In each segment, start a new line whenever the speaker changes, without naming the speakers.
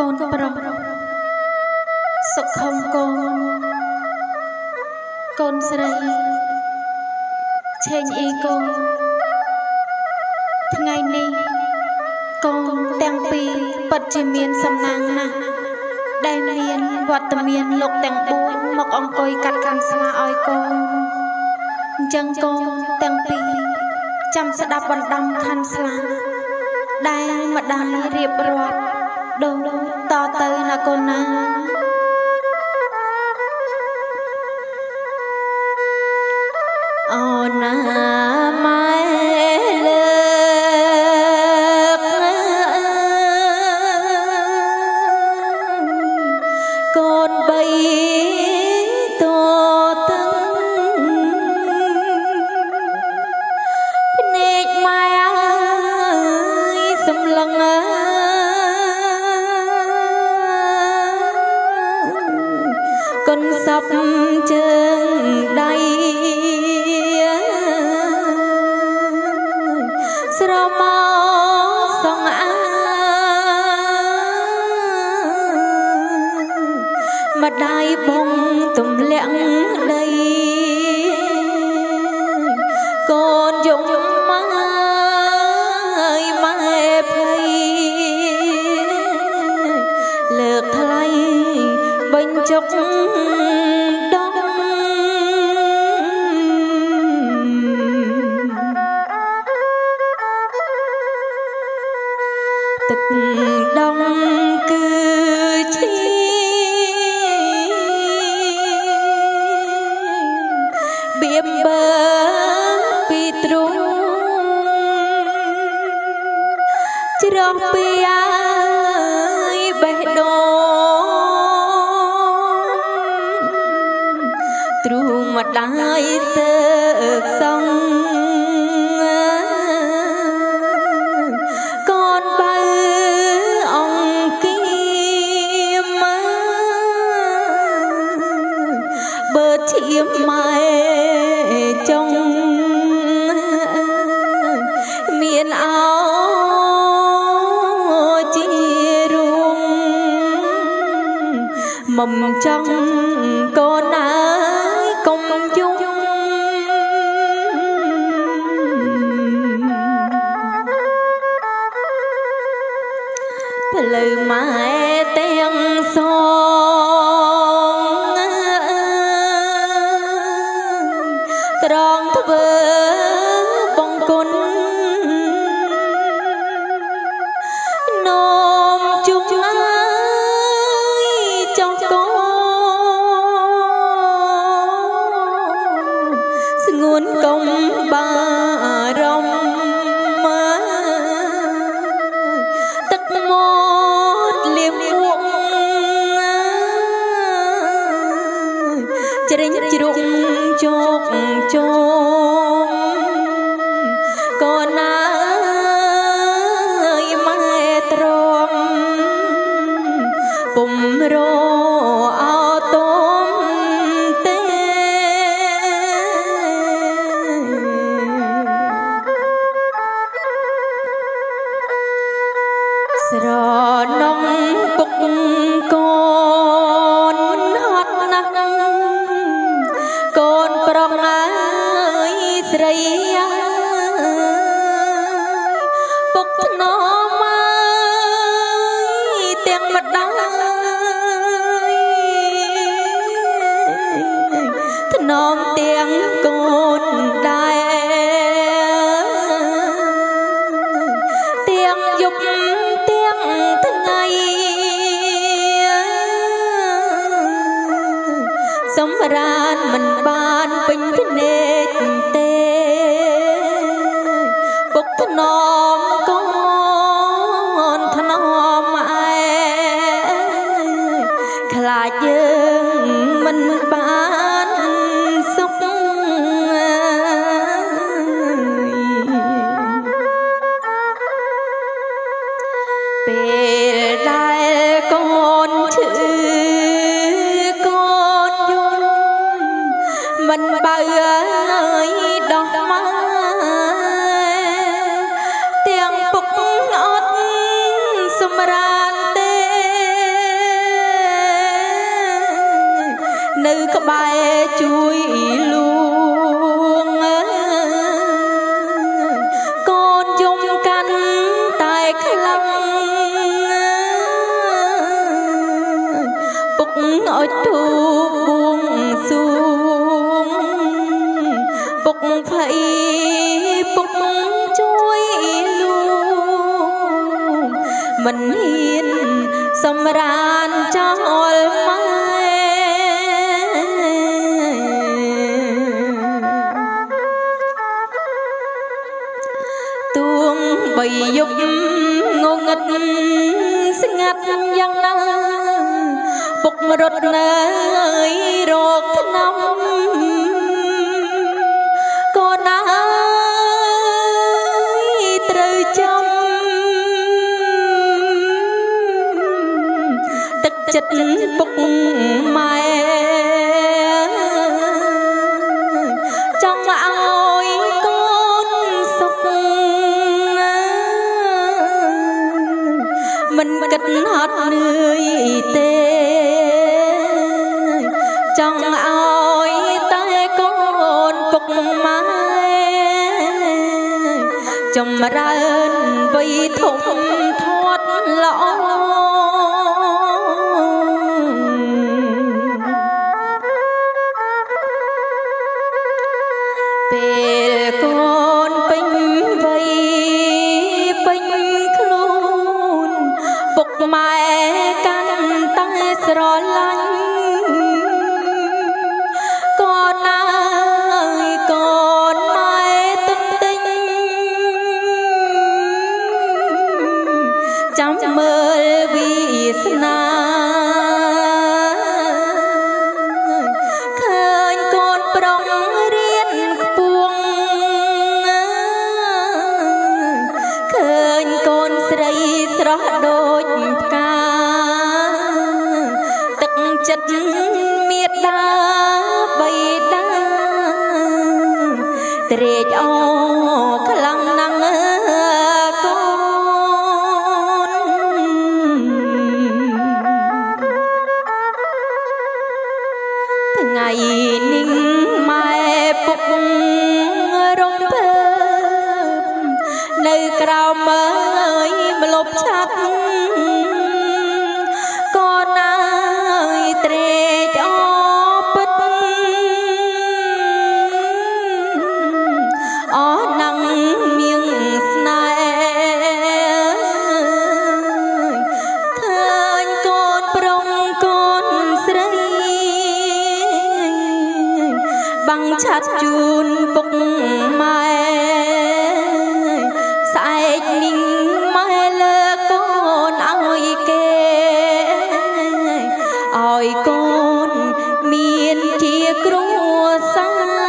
con pro sọc không con sợi trên y con ngày nay con tăng pi bật chỉ miền sầm nang na đại miền vọt tầm miền lục tăng buôn mọc ông coi cắt cam sa oi con chân con tăng pi chăm sẽ đạp vận động khăn sa đại mặt đại riệp rọt đồ to tới là con na na mai lợp con bay to tăng nét mai ơi sầm lăng con sắp chân đây mà đai bông tùm lẹng đây con dũng mai mai phây lược thay bên chốc đông tịch đông cứ chi biếm bơ pi trung chrom pi ai bể đô trung mặt đai tơ sông con ba ông kim bờ chiếm mai trong miền áo chi ruộng mầm trong con ái công chung lời mãi tiếng sông tròn vỡ bông côn nôm chung ai cho con nguồn công ba rong tất một liềm uống chering chirung chok chom con ơi mai trom bùm rô ao tôm tê sờ nông bục con hót nắng con prong ai srei bục nó mai tiếng mặt đai thân nom tiếng con đai tiếng dục tiếng tháng ngày sống ran mình ban bình cái nết tê bốc thân nom con thân nom ai khla dương mình ban sống ភ័យពុកជួយលួងមិនហ៊ានសម្រានចោលម៉ែទួងបីយប់ងងឹតស្ងាត់យ៉ាងណាពុករត់នៅរកថ្នាំក៏ណាត្រូវចាំទឹកចិត្តពុកម៉ែចង់ឲ្យកូនសុខមិនគិតហត់នឿយទេចង់ឲ្យតែកូនពុកម៉ែចម្រើនវ័យធំធាត់ល្អពេលកូនពេញវ័យពេញខ្លួនពុកម៉ែកាន់តែស្រឡាញ់ក៏ណាយកូនម៉ែទន្ទិញចាំមើលវាសនាឃើញកូនប្រុងរៀនខ្ពងឃើញកូនស្រីស្រស់ដូចផ្កាទឹកចិត្តមេត្តាបៃតាត្រេកអរខ្លាំងណាស់កូនថ្ងៃនេះម៉ែពុករំភើបនៅក្រោមមើលម្លប់ឆាប់ក៏ណាយត្រេកអរពិតអរណាំងមៀងស្នេហ៍ឃើញកូនប្រុងកូនស្រីបាំងឆាត់ជូនពុកម៉ែស្អែកនិងម៉ែលើកូនឲ្យគេឲ្យកូនមានជាគ្រួសារ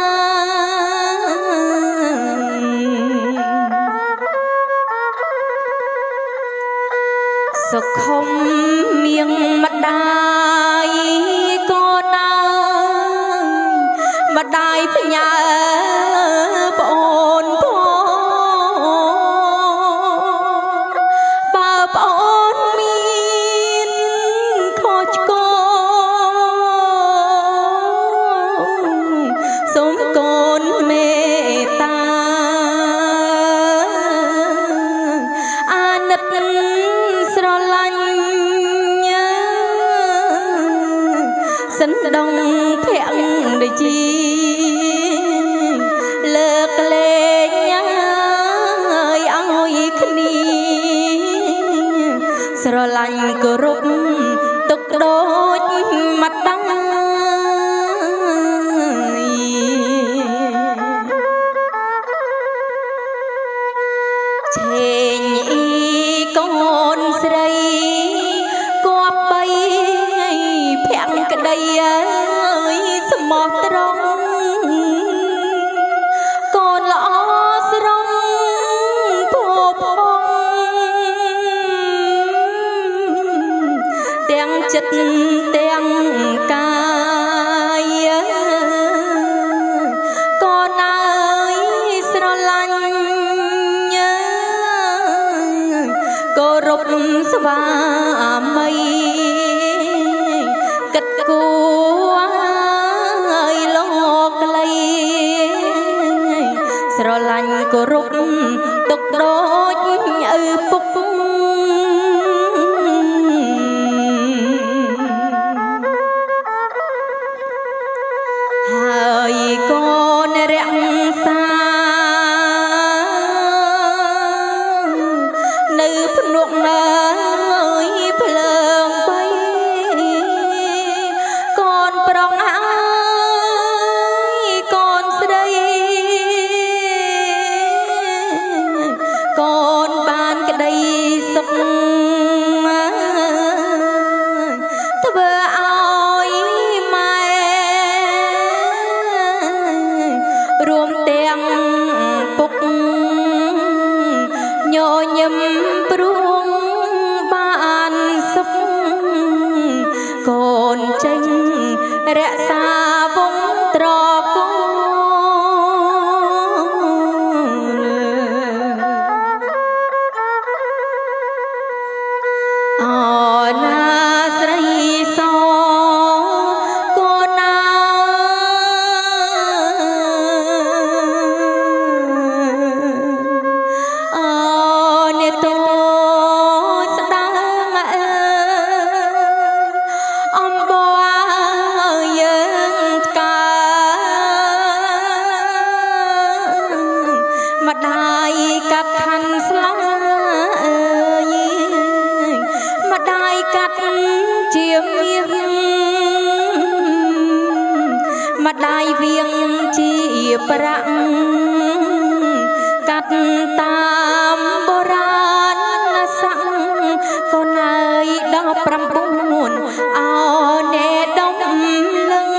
សុខុមមៀងម្ដាយក៏ណាម្ដាយផ្ញើប្អូនបើប្អូនមានខុសឆ្គងសូមកូនមេត្តាអាណិតស្រឡាញ់សិនដងភក្តិលើកលែងឲ្យគ្នាស្រឡាញ់គោរពទុកដូចម្ដាយឆេងអ៊ីកូនស្រីគប្បីភក្តីស្មោះត្រង់កូនល្អស្រងពពងទាំងចិត្តទាំងកាយកូនអើយស្រឡាញ់គោរពស្វាមីគិតគូលោកលីស្រឡាញ់គោរពទុកដូចឪពុកហើយកូនរក្សា ពុកញញឹមព្រួងបានសុខកូនចេញរក្សាវងត្រកូលអណាស្រីសកូនណាអ្នកតូចស្ដាងអំបោយើងកើម្ដាយកាត់ខាន់ស្លាម្ដាយកាត់ជាមាសម្ដាយវៀងជាប្រាក់កាត់តាមបុរាណស័ក្តិកូនអើយ19អោណែដុំលឹង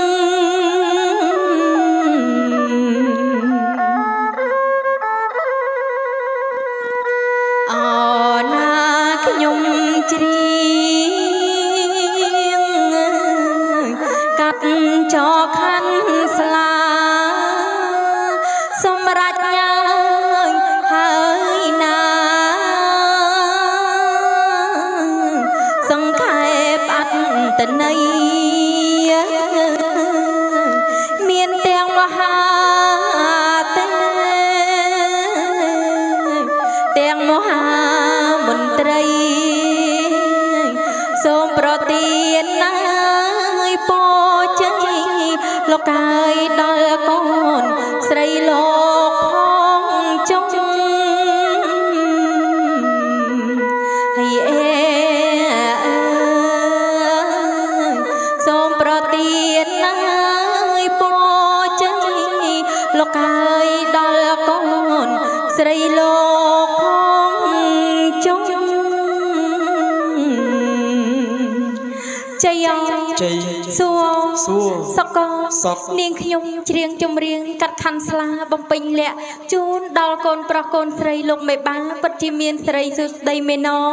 អណាខ្ញុំច្រៀងកាត់ចោខាន់ស្លាសម្រាប់ញ៉ាយហើយណាសង្ខេបអត្តន័យមានទាំងមហាទេទាំងមហាមន្ត្រីសូមប្រទានណាយពោជ័យលោកកាយដល់កូនស្រីលោកផងចុងហើយសូមប្រទានណាយពោជ័យលោកកាយដល់កូនស្រីលោកផងចុងចៃសួរសកនាងខ្ញុំច្រៀងចម្រៀងកាត់ខាន់ស្លាបំពេញលក្ខជូនដល់កូនប្រុសកូនស្រីលោកមេបាពិតជាមានស្រីសុស្ដីមេណង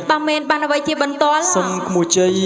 បើមែនបានអ្វីជាបន្ទាល់
សុំក្មួយជ័យ